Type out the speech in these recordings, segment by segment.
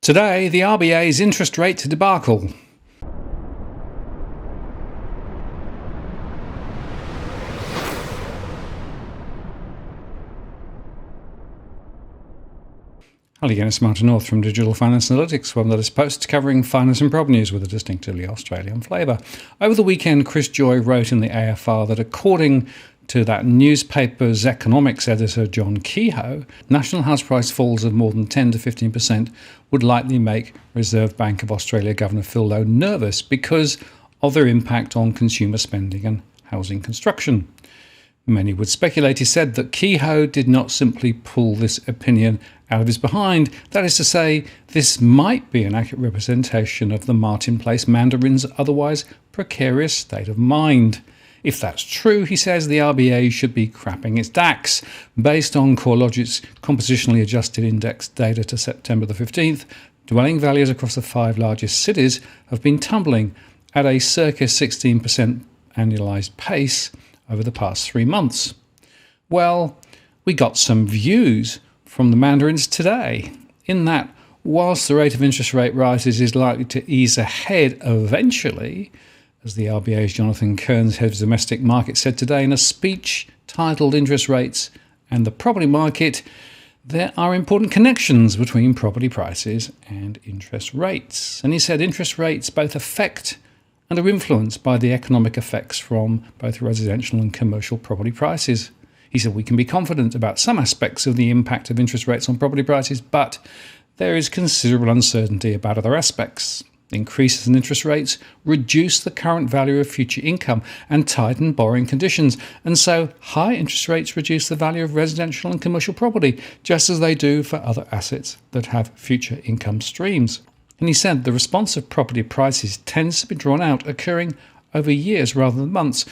Today, the RBA's interest rate debacle. Hello again, it's Martin North from Digital Finance Analytics, one that is posts covering finance and property news with a distinctively Australian flavour. Over the weekend, Chris Joy wrote in the AFR that according to that newspaper's economics editor John Kehoe, national house price falls of more than 10 to 15% would likely make Reserve Bank of Australia Governor Phil Lowe nervous because of their impact on consumer spending and housing construction. Many would speculate, he said, that Kehoe did not simply pull this opinion out of his behind. That is to say, this might be an accurate representation of the Martin Place Mandarin's otherwise precarious state of mind. If that's true, he says, the RBA should be crapping its DAX. Based on CoreLogic's compositionally adjusted index data to September the 15th, dwelling values across the 5 largest cities have been tumbling at a circa 16% annualised pace over the past 3 months. Well, we got some views from the Mandarins today, in that whilst the rate of interest rate rises is likely to ease ahead eventually, as the RBA's Jonathan Kearns, head of domestic market, said today in a speech titled Interest Rates and the Property Market, there are important connections between property prices and interest rates. And he said interest rates both affect and are influenced by the economic effects from both residential and commercial property prices. He said we can be confident about some aspects of the impact of interest rates on property prices, but there is considerable uncertainty about other aspects. Increases in interest rates reduce the current value of future income and tighten borrowing conditions, and so high interest rates reduce the value of residential and commercial property, just as they do for other assets that have future income streams. And he said the response of property prices tends to be drawn out, occurring over years rather than months.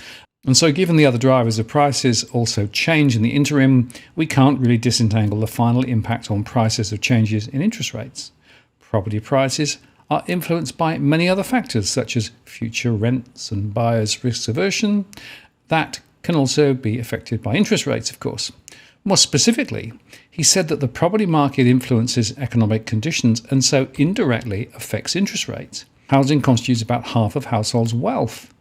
And so given the other drivers of prices also change in the interim, we can't really disentangle the final impact on prices of changes in interest rates. Property prices are influenced by many other factors, such as future rents and buyers' risk aversion. That can also be affected by interest rates, of course. More specifically, he said that the property market influences economic conditions and so indirectly affects interest rates. Housing constitutes about half of households' wealth.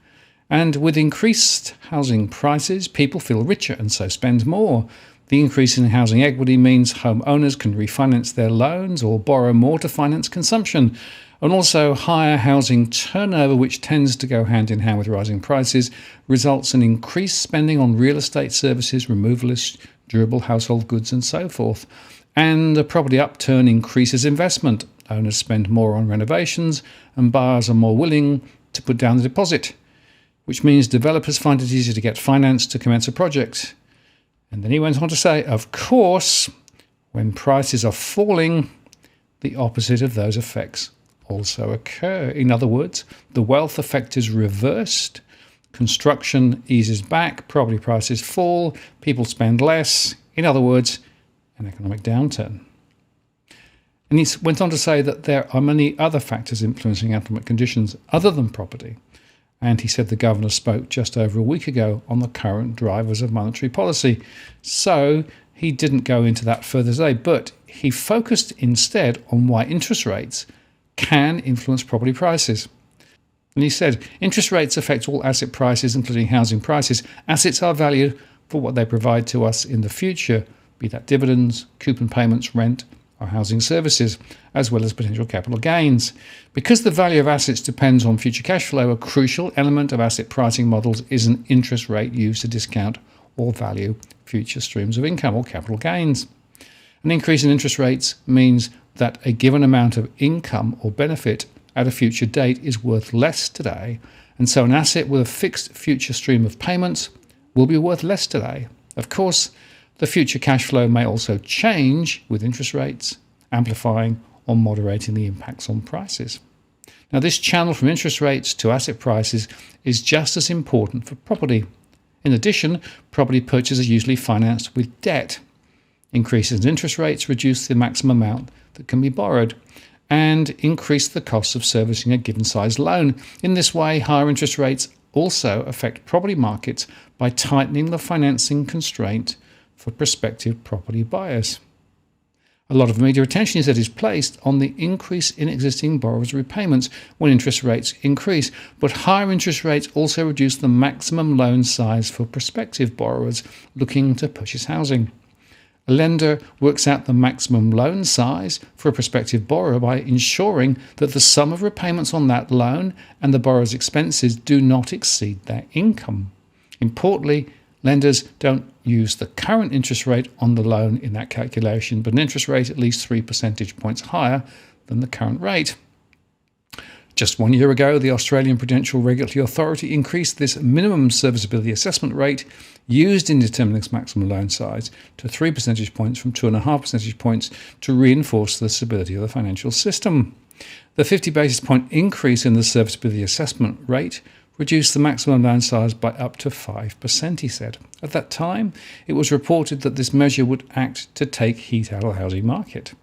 And with increased housing prices, people feel richer and so spend more. The increase in housing equity means homeowners can refinance their loans or borrow more to finance consumption. And also higher housing turnover, which tends to go hand in hand with rising prices, results in increased spending on real estate services, removalists, durable household goods and so forth. And the property upturn increases investment. Owners spend more on renovations and buyers are more willing to put down the deposit, which means developers find it easier to get finance to commence a project. And then he went on to say, of course, when prices are falling, the opposite of those effects also occur. In other words, the wealth effect is reversed. Construction eases back, property prices fall, people spend less. In other words, an economic downturn. And he went on to say that there are many other factors influencing economic conditions other than property. And he said the governor spoke just over a week ago on the current drivers of monetary policy. So he didn't go into that further today, but he focused instead on why interest rates can influence property prices. And he said, interest rates affect all asset prices, including housing prices. Assets are valued for what they provide to us in the future, be that dividends, coupon payments, rent, or housing services, as well as potential capital gains. Because the value of assets depends on future cash flow, a crucial element of asset pricing models is an interest rate used to discount or value future streams of income or capital gains. An increase in interest rates means that a given amount of income or benefit at a future date is worth less today, and so an asset with a fixed future stream of payments will be worth less today. Of course, the future cash flow may also change with interest rates, amplifying or moderating the impacts on prices. Now, this channel from interest rates to asset prices is just as important for property. In addition, property purchases are usually financed with debt. Increases in interest rates reduce the maximum amount that can be borrowed and increase the cost of servicing a given size loan. In this way, higher interest rates also affect property markets by tightening the financing constraint for prospective property buyers. A lot of media attention, he said, is placed on the increase in existing borrowers' repayments when interest rates increase, but higher interest rates also reduce the maximum loan size for prospective borrowers looking to purchase housing. A lender works out the maximum loan size for a prospective borrower by ensuring that the sum of repayments on that loan and the borrower's expenses do not exceed their income. Importantly, lenders don't use the current interest rate on the loan in that calculation, but an interest rate at least 3 percentage points higher than the current rate. Just 1 year ago, the Australian Prudential Regulatory Authority increased this minimum serviceability assessment rate used in determining its maximum loan size to 3 percentage points from 2.5 percentage points to reinforce the stability of the financial system. The 50 basis point increase in the serviceability assessment rate reduced the maximum loan size by up to 5%, he said. At that time, it was reported that this measure would act to take heat out of the housing market.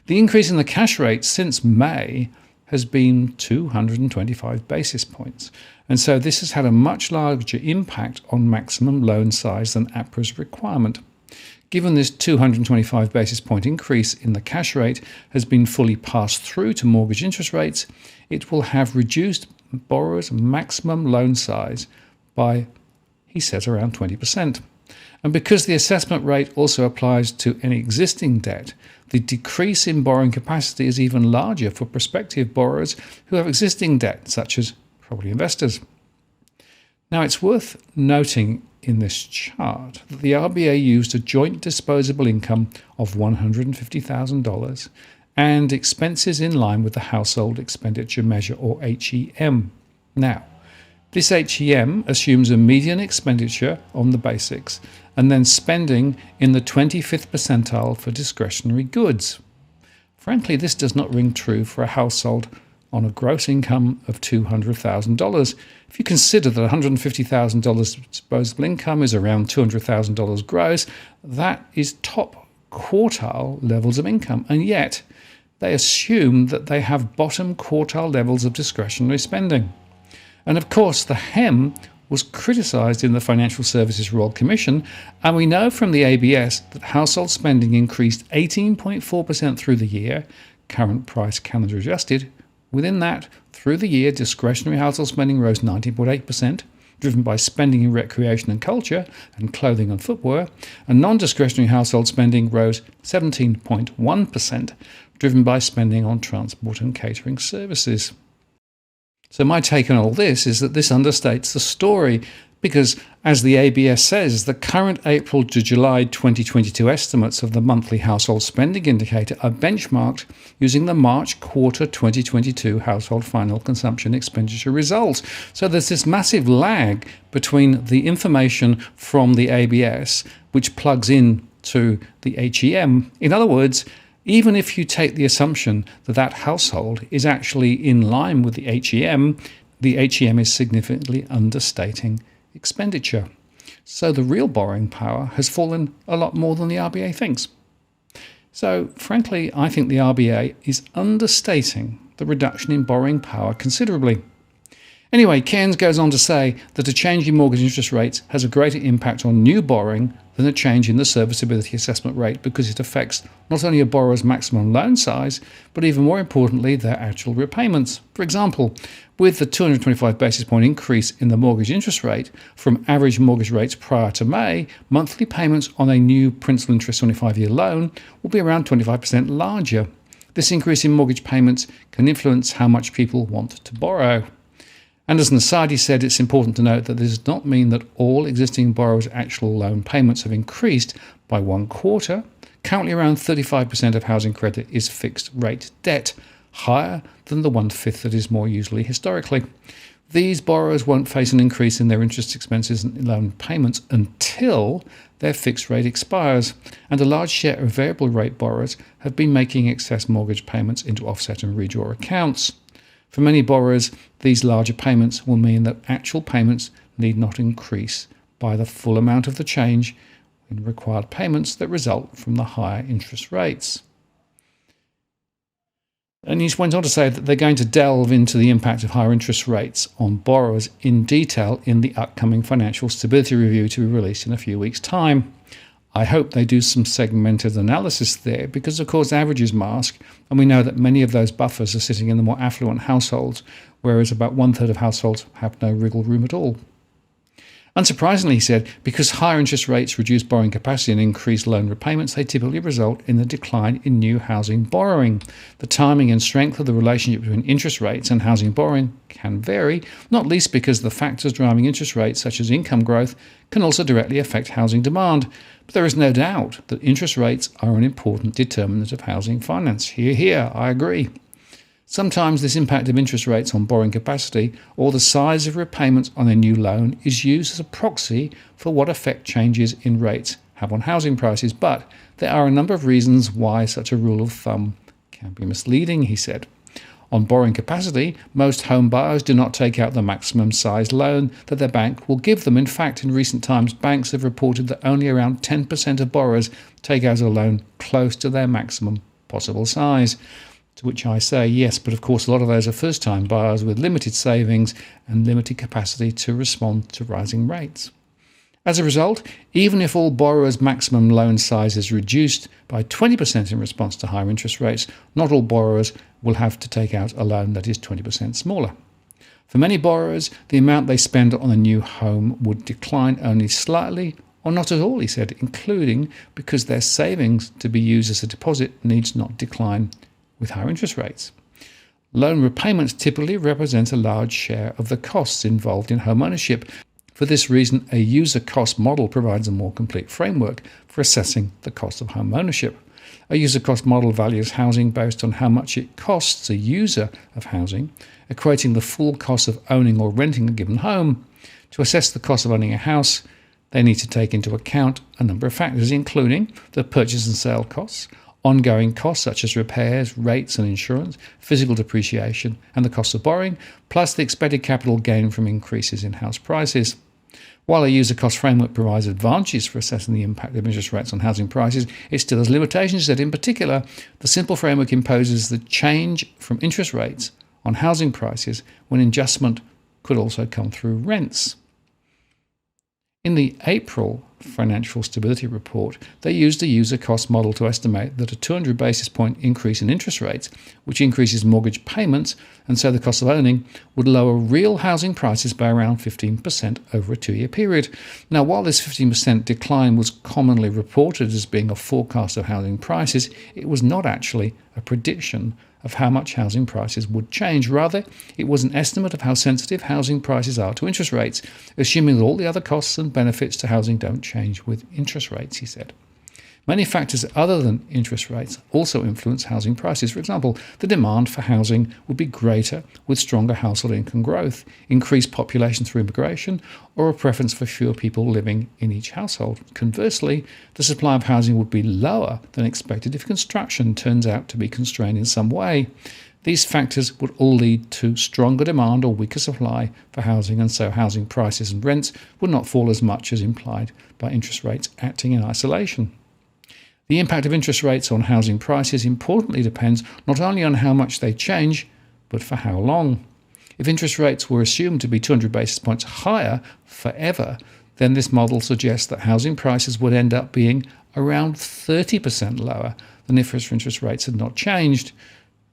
The increase in the cash rate since May has been 225 basis points, and so this has had a much larger impact on maximum loan size than APRA's requirement. Given this 225 basis point increase in the cash rate has been fully passed through to mortgage interest rates, it will have reduced borrowers' maximum loan size by, he says, around 20%. And because the assessment rate also applies to any existing debt, the decrease in borrowing capacity is even larger for prospective borrowers who have existing debt, such as property investors. Now, it's worth noting in this chart that the RBA used a joint disposable income of $150,000 and expenses in line with the Household Expenditure Measure, or HEM. Now, this HEM assumes a median expenditure on the basics and then spending in the 25th percentile for discretionary goods. Frankly, this does not ring true for a household on a gross income of $200,000. If you consider that $150,000 disposable income is around $200,000 gross, that is top quartile levels of income, and yet they assume that they have bottom quartile levels of discretionary spending. And of course, the HEM was criticised in the Financial Services Royal Commission, and we know from the ABS that household spending increased 18.4% through the year, current price calendar adjusted. Within that, through the year, discretionary household spending rose 19.8%, driven by spending in recreation and culture and clothing and footwear, and non-discretionary household spending rose 17.1%, driven by spending on transport and catering services. So my take on all this is that this understates the story because, as the ABS says, the current April to July 2022 estimates of the monthly household spending indicator are benchmarked using the March quarter 2022 household final consumption expenditure results. So there's this massive lag between the information from the ABS, which plugs in to the HEM. In other words, even if you take the assumption that that household is actually in line with the HEM is significantly understating expenditure. So the real borrowing power has fallen a lot more than the RBA thinks. So frankly, I think the RBA is understating the reduction in borrowing power considerably. Anyway, Kearns goes on to say that a change in mortgage interest rates has a greater impact on new borrowing than a change in the serviceability assessment rate because it affects not only a borrower's maximum loan size, but even more importantly, their actual repayments. For example, with the 225 basis point increase in the mortgage interest rate from average mortgage rates prior to May, monthly payments on a new principal interest 25-year loan will be around 25% larger. This increase in mortgage payments can influence how much people want to borrow. And as an aside, he said it's important to note that this does not mean that all existing borrowers' actual loan payments have increased by 1/4. Currently, around 35% of housing credit is fixed rate debt, higher than the 1/5 that is more usually historically. These borrowers won't face an increase in their interest expenses and loan payments until their fixed rate expires, and a large share of variable rate borrowers have been making excess mortgage payments into offset and redraw accounts. For many borrowers, these larger payments will mean that actual payments need not increase by the full amount of the change in required payments that result from the higher interest rates. And he went on to say that they're going to delve into the impact of higher interest rates on borrowers in detail in the upcoming Financial Stability Review to be released in a few weeks' time. I hope they do some segmented analysis there because, of course, averages mask, and we know that many of those buffers are sitting in the more affluent households, whereas about one-third of households have no wriggle room at all. Unsurprisingly, he said, because higher interest rates reduce borrowing capacity and increase loan repayments, they typically result in the decline in new housing borrowing. The timing and strength of the relationship between interest rates and housing borrowing can vary, not least because the factors driving interest rates, such as income growth, can also directly affect housing demand. But there is no doubt that interest rates are an important determinant of housing finance. Hear, hear, I agree. Sometimes this impact of interest rates on borrowing capacity or the size of repayments on a new loan is used as a proxy for what effect changes in rates have on housing prices, but there are a number of reasons why such a rule of thumb can be misleading, he said. On borrowing capacity, most home buyers do not take out the maximum size loan that their bank will give them. In fact, in recent times, banks have reported that only around 10% of borrowers take out a loan close to their maximum possible size. To which I say, yes, but of course a lot of those are first-time buyers with limited savings and limited capacity to respond to rising rates. As a result, even if all borrowers' maximum loan size is reduced by 20% in response to higher interest rates, not all borrowers will have to take out a loan that is 20% smaller. For many borrowers, the amount they spend on a new home would decline only slightly or not at all, he said, including because their savings to be used as a deposit needs not decline with higher interest rates. Loan repayments typically represent a large share of the costs involved in home ownership. For this reason, a user cost model provides a more complete framework for assessing the cost of home ownership. A user cost model values housing based on how much it costs a user of housing, equating the full cost of owning or renting a given home. To assess the cost of owning a house, they need to take into account a number of factors, including the purchase and sale costs, ongoing costs such as repairs, rates and insurance, physical depreciation and the cost of borrowing, plus the expected capital gain from increases in house prices. While a user cost framework provides advantages for assessing the impact of interest rates on housing prices, it still has limitations that, in particular, the simple framework imposes the change from interest rates on housing prices when adjustment could also come through rents. In the April Financial Stability Report, they used a user cost model to estimate that a 200 basis point increase in interest rates, which increases mortgage payments and so the cost of owning, would lower real housing prices by around 15% over a 2-year period. Now, while this 15% decline was commonly reported as being a forecast of housing prices, it was not actually a prediction of how much housing prices would change. Rather, it was an estimate of how sensitive housing prices are to interest rates, assuming that all the other costs and benefits to housing don't change with interest rates, he said. Many factors other than interest rates also influence housing prices. For example, the demand for housing would be greater with stronger household income growth, increased population through immigration, or a preference for fewer people living in each household. Conversely, the supply of housing would be lower than expected if construction turns out to be constrained in some way. These factors would all lead to stronger demand or weaker supply for housing, and so housing prices and rents would not fall as much as implied by interest rates acting in isolation. The impact of interest rates on housing prices importantly depends not only on how much they change, but for how long. If interest rates were assumed to be 200 basis points higher forever, then this model suggests that housing prices would end up being around 30% lower than if interest rates had not changed.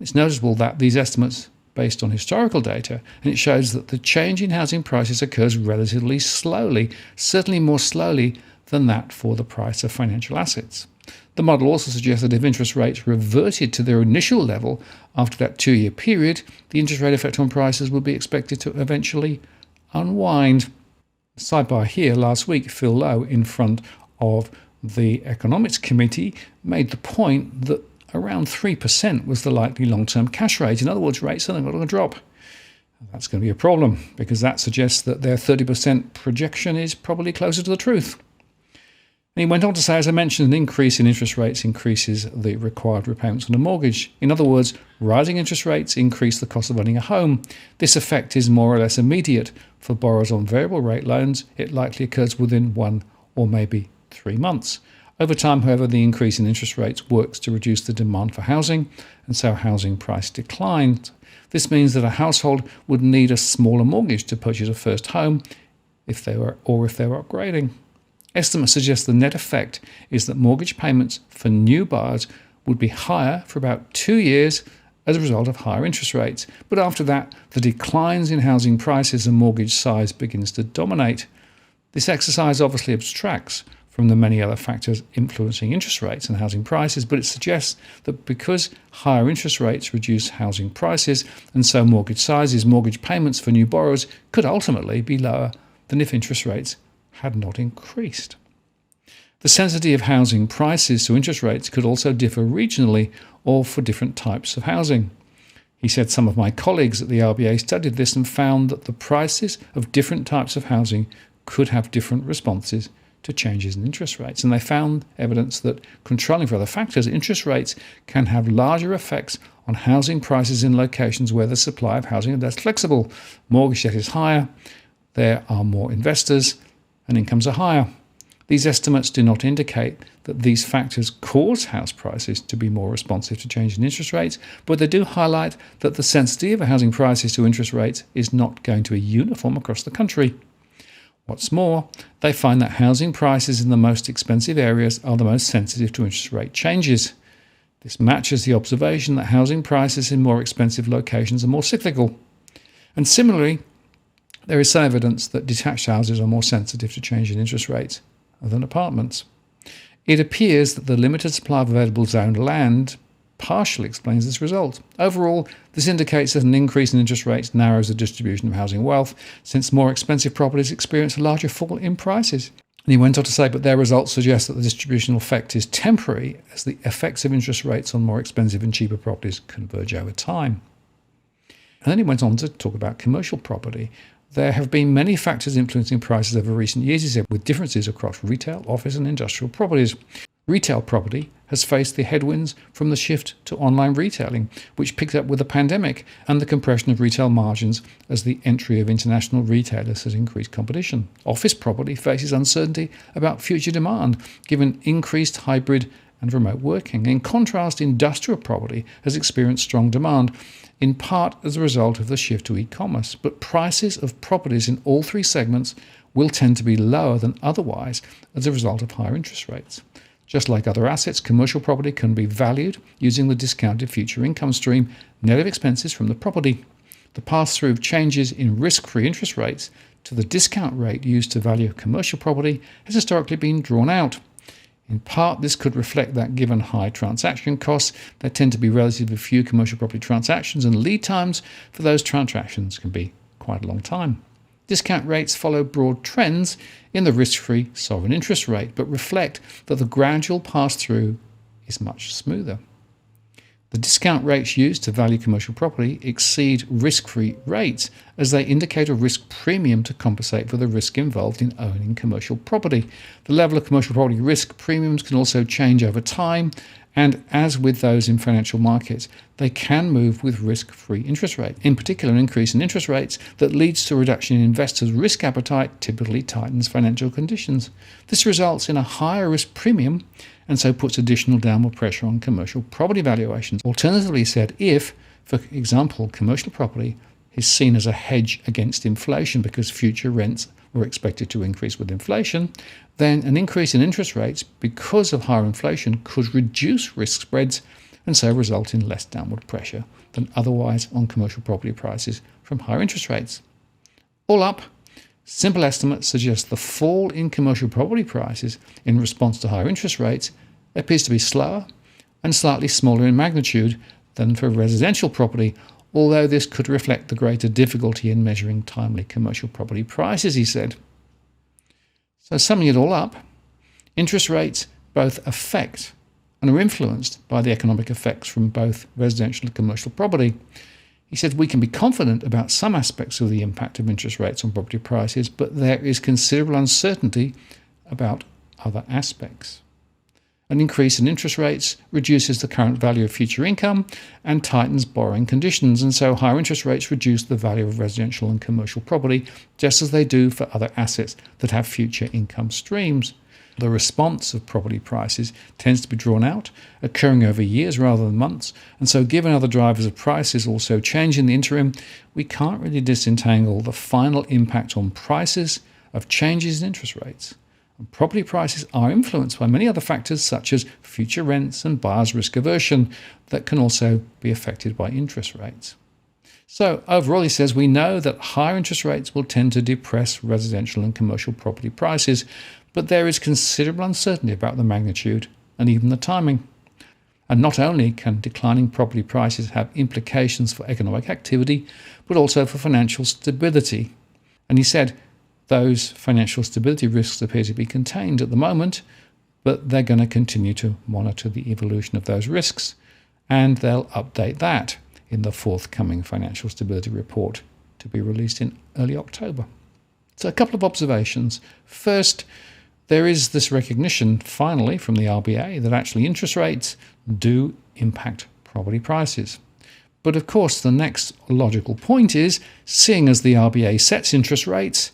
It's noticeable that these estimates based on historical data, and it shows that the change in housing prices occurs relatively slowly, certainly more slowly than that for the price of financial assets. The model also suggests that if interest rates reverted to their initial level after that 2-year period, the interest rate effect on prices would be expected to eventually unwind. Sidebar here, last week, Phil Lowe, in front of the Economics Committee, made the point that around 3% was the likely long-term cash rate. In other words, rates are not going to drop. That's going to be a problem because that suggests that their 30% projection is probably closer to the truth. And he went on to say, as I mentioned, an increase in interest rates increases the required repayments on a mortgage. In other words, rising interest rates increase the cost of owning a home. This effect is more or less immediate. For borrowers on variable rate loans, it likely occurs within 1 or maybe 3 months. Over time, however, the increase in interest rates works to reduce the demand for housing, and so housing price declines. This means that a household would need a smaller mortgage to purchase a first home if they were upgrading. Estimates suggest the net effect is that mortgage payments for new buyers would be higher for about 2 years as a result of higher interest rates. But after that, the declines in housing prices and mortgage size begins to dominate. This exercise obviously abstracts from the many other factors influencing interest rates and housing prices, but it suggests that because higher interest rates reduce housing prices and so mortgage sizes, mortgage payments for new borrowers could ultimately be lower than if interest rates had not increased. The sensitivity of housing prices to interest rates could also differ regionally or for different types of housing. He said some of my colleagues at the RBA studied this and found that the prices of different types of housing could have different responses to changes in interest rates. And they found evidence that controlling for other factors, interest rates can have larger effects on housing prices in locations where the supply of housing is less flexible. Mortgage debt is higher, there are more investors, and incomes are higher. These estimates do not indicate that these factors cause house prices to be more responsive to change in interest rates, but they do highlight that the sensitivity of housing prices to interest rates is not going to be uniform across the country. What's more, they find that housing prices in the most expensive areas are the most sensitive to interest rate changes. This matches the observation that housing prices in more expensive locations are more cyclical. And similarly, there is some evidence that detached houses are more sensitive to change in interest rates than apartments. It appears that the limited supply of available zoned land partially explains this result. Overall, this indicates that an increase in interest rates narrows the distribution of housing wealth, since more expensive properties experience a larger fall in prices. And he went on to say, but their results suggest that the distributional effect is temporary, as the effects of interest rates on more expensive and cheaper properties converge over time. And then he went on to talk about commercial property. There have been many factors influencing prices over recent years, he said, with differences across retail, office and industrial properties. Retail property has faced the headwinds from the shift to online retailing, which picked up with the pandemic, and the compression of retail margins as the entry of international retailers has increased competition. Office property faces uncertainty about future demand, given increased hybrid and remote working. In contrast, industrial property has experienced strong demand, in part as a result of the shift to e-commerce. But prices of properties in all three segments will tend to be lower than otherwise as a result of higher interest rates. Just like other assets, commercial property can be valued using the discounted future income stream, net of expenses from the property. The pass-through of changes in risk-free interest rates to the discount rate used to value commercial property has historically been drawn out. In part, this could reflect that given high transaction costs, there tend to be relatively few commercial property transactions, and lead times for those transactions can be quite a long time. Discount rates follow broad trends in the risk-free sovereign interest rate, but reflect that the gradual pass-through is much smoother. The discount rates used to value commercial property exceed risk-free rates, as they indicate a risk premium to compensate for the risk involved in owning commercial property. The level of commercial property risk premiums can also change over time, and as with those in financial markets, they can move with risk-free interest rate. In particular, an increase in interest rates that leads to a reduction in investors' risk appetite typically tightens financial conditions. This results in a higher risk premium and so puts additional downward pressure on commercial property valuations. Alternatively, he said, if, for example, commercial property is seen as a hedge against inflation because future rents were expected to increase with inflation, then an increase in interest rates because of higher inflation could reduce risk spreads and so result in less downward pressure than otherwise on commercial property prices from higher interest rates. All up, simple estimates suggest the fall in commercial property prices in response to higher interest rates appears to be slower and slightly smaller in magnitude than for residential property, although this could reflect the greater difficulty in measuring timely commercial property prices, he said. So summing it all up, interest rates both affect and are influenced by the economic effects from both residential and commercial property. He said we can be confident about some aspects of the impact of interest rates on property prices, but there is considerable uncertainty about other aspects. An increase in interest rates reduces the current value of future income and tightens borrowing conditions, and so higher interest rates reduce the value of residential and commercial property, just as they do for other assets that have future income streams. The response of property prices tends to be drawn out, occurring over years rather than months, and so given other drivers of prices also change in the interim, we can't really disentangle the final impact on prices of changes in interest rates And property prices are influenced by many other factors such as future rents and buyers' risk aversion that can also be affected by interest rates. So overall, he says, we know that higher interest rates will tend to depress residential and commercial property prices, but there is considerable uncertainty about the magnitude and even the timing. And not only can declining property prices have implications for economic activity, but also for financial stability. And he said those financial stability risks appear to be contained at the moment, but they're going to continue to monitor the evolution of those risks, and they'll update that in the forthcoming financial stability report to be released in early October. So a couple of observations. First, there is this recognition, finally, from the RBA that actually interest rates do impact property prices. But of course, the next logical point is, seeing as the RBA sets interest rates,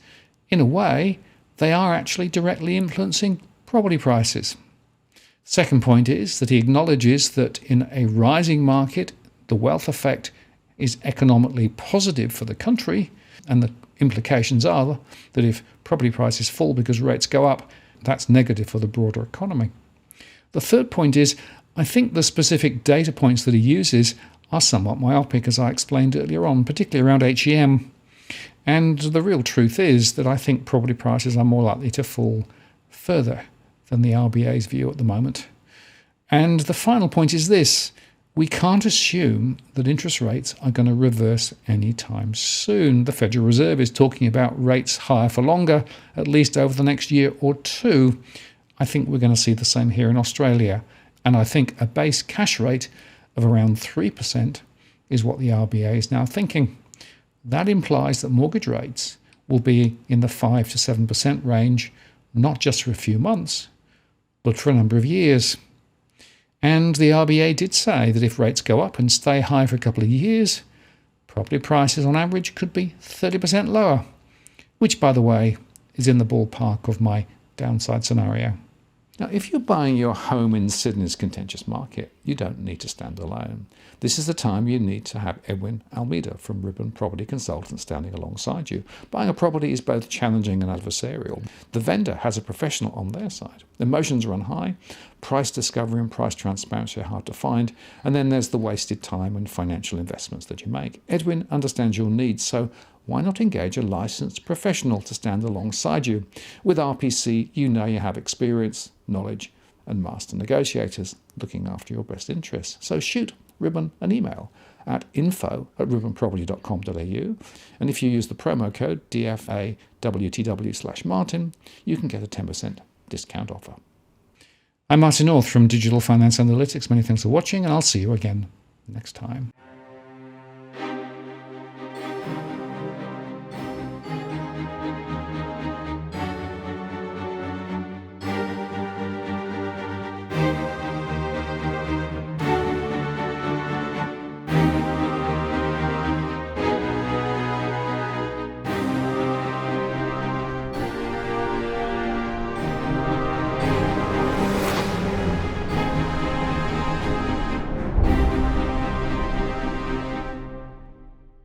in a way, they are actually directly influencing property prices. Second point is that he acknowledges that in a rising market, the wealth effect is economically positive for the country, and the implications are that if property prices fall because rates go up, that's negative for the broader economy. The third point is, I think the specific data points that he uses are somewhat myopic, as I explained earlier on, particularly around HEM. And the real truth is that I think property prices are more likely to fall further than the RBA's view at the moment. And the final point is this: we can't assume that interest rates are going to reverse anytime soon. The Federal Reserve is talking about rates higher for longer, at least over the next year or two. I think we're going to see the same here in Australia. And I think a base cash rate of around 3% is what the RBA is now thinking. That implies that mortgage rates will be in the 5 to 7% range, not just for a few months, but for a number of years. And the RBA did say that if rates go up and stay high for a couple of years, property prices on average could be 30% lower, which, by the way, is in the ballpark of my downside scenario. Now, if you're buying your home in Sydney's contentious market, you don't need to stand alone. This is the time you need to have Edwin Almeida from Ribbon Property Consultants standing alongside you. Buying a property is both challenging and adversarial. The vendor has a professional on their side. Emotions run high, price discovery and price transparency are hard to find, and then there's the wasted time and financial investments that you make. Edwin understands your needs, so why not engage a licensed professional to stand alongside you? With RPC, you know you have experience, knowledge, and master negotiators looking after your best interests. So shoot Ribbon an email at info@ribbonproperty.com.au, and if you use the promo code DFAWTW/Martin, you can get a 10% discount offer. I'm Martin North from Digital Finance Analytics. Many thanks for watching, and I'll see you again next time.